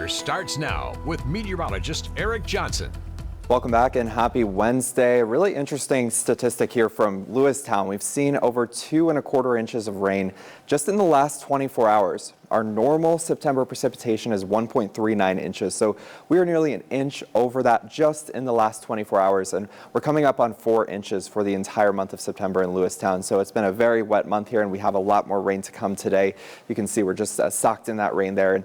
weather starts now with meteorologist Eric Johnson. Welcome back and happy Wednesday. A really interesting statistic here from Lewistown. We've seen over 2¼ inches of rain just in the last 24 hours. Our normal September precipitation is 1.39 inches, so we are nearly an inch over that just in the last 24 hours, and we're coming up on 4 inches for the entire month of September in Lewistown. So it's been a very wet month here, and we have a lot more rain to come today. You can see we're just socked in that rain there in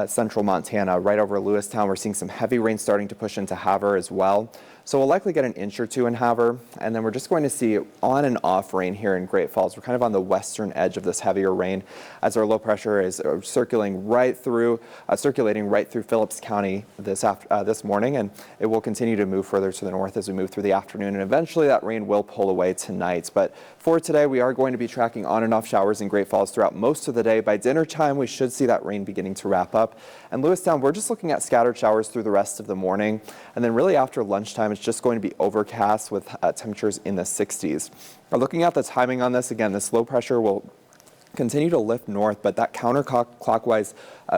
central Montana, right over Lewistown. We're seeing some heavy rain starting to push into Havre as well. So we'll likely get an inch or two in Havre, and then we're just going to see on and off rain here in Great Falls. We're kind of on the western edge of this heavier rain as our low pressure is circulating right through Phillips County this morning, and it will continue to move further to the north as we move through the afternoon, and eventually that rain will pull away tonight. But for today, we are going to be tracking on and off showers in Great Falls throughout most of the day. By dinner time, we should see that rain beginning to wrap up. And Lewistown, we're just looking at scattered showers through the rest of the morning, and then really after lunchtime, it's just going to be overcast with temperatures in the 60s. Now, looking at the timing on this, again, this low pressure will continue to lift north, but that counterclockwise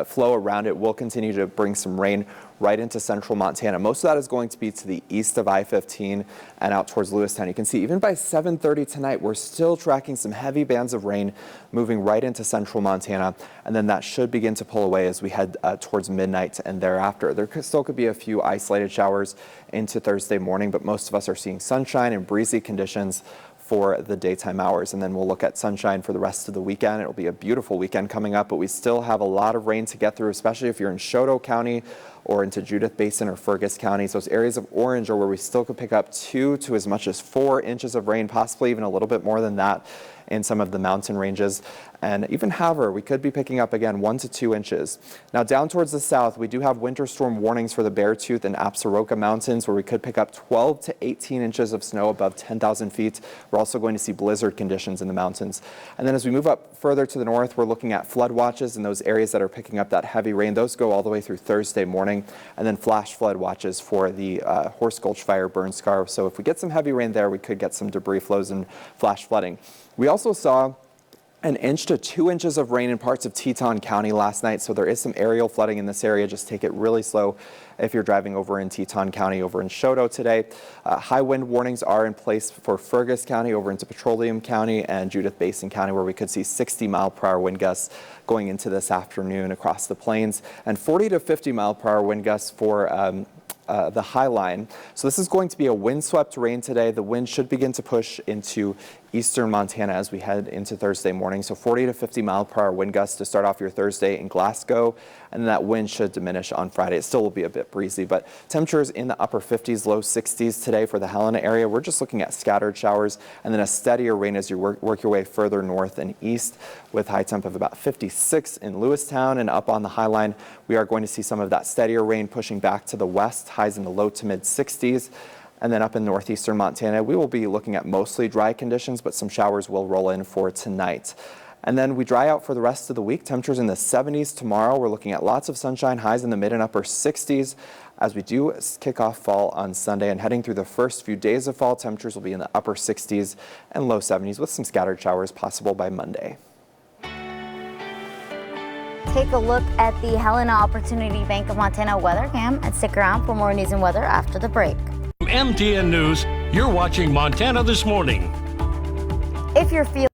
flow around it will continue to bring some rain right into central Montana. Most of that is going to be to the east of I-15 and out towards Lewistown. You can see even by 7:30 tonight, we're still tracking some heavy bands of rain moving right into central Montana, and then that should begin to pull away as we head towards midnight and thereafter. There still could be a few isolated showers into Thursday morning, but most of us are seeing sunshine and breezy conditions for the daytime hours, and then we'll look at sunshine for the rest of the weekend. It'll be a beautiful weekend coming up, but we still have a lot of rain to get through, especially if you're in Choteau County or into Judith Basin or Fergus counties. Those areas of orange are where we still could pick up 2 to as much as 4 inches of rain, possibly even a little bit more than that in some of the mountain ranges. And even Havre, we could be picking up again 1 to 2 inches. Now down towards the south, we do have winter storm warnings for the Beartooth and Absaroka Mountains, where we could pick up 12 to 18 inches of snow above 10,000 feet. We're also going to see blizzard conditions in the mountains. And then as we move up further to the north, we're looking at flood watches in those areas that are picking up that heavy rain. Those go all the way through Thursday morning, and then flash flood watches for the Horse Gulch Fire burn scar. So if we get some heavy rain there, we could get some debris flows and flash flooding. We also saw 1 inch to 2 inches of rain in parts of Teton County last night, so there is some aerial flooding in this area. Just take it really slow if you're driving over in Teton County, over in Choteau today. High wind warnings are in place for Fergus County, over into Petroleum County and Judith Basin County, where we could see 60-mile-per-hour wind gusts going into this afternoon across the plains, and 40 to 50-mile-per-hour wind gusts for the High Line. So this is going to be a windswept rain today. The wind should begin to push into eastern Montana as we head into Thursday morning. So 40 to 50-mile-per-hour wind gusts to start off your Thursday in Glasgow, and then that wind should diminish on Friday. It still will be a bit breezy, but temperatures in the upper 50s, low 60s today for the Helena area. We're just looking at scattered showers and then a steadier rain as you work your way further north and east, with high temp of about 56 in Lewistown. And up on the High Line, we are going to see some of that steadier rain pushing back to the west, highs in the low to mid 60s. And then up in northeastern Montana, we will be looking at mostly dry conditions, but some showers will roll in for tonight. And then we dry out for the rest of the week. Temperatures in the 70s tomorrow. We're looking at lots of sunshine, highs in the mid and upper 60s as we do kick off fall on Sunday. And heading through the first few days of fall, temperatures will be in the upper 60s and low 70s with some scattered showers possible by Monday. Take a look at the Helena Opportunity Bank of Montana weather cam and stick around for more news and weather after the break. MTN News, you're watching Montana This Morning. If you're feeling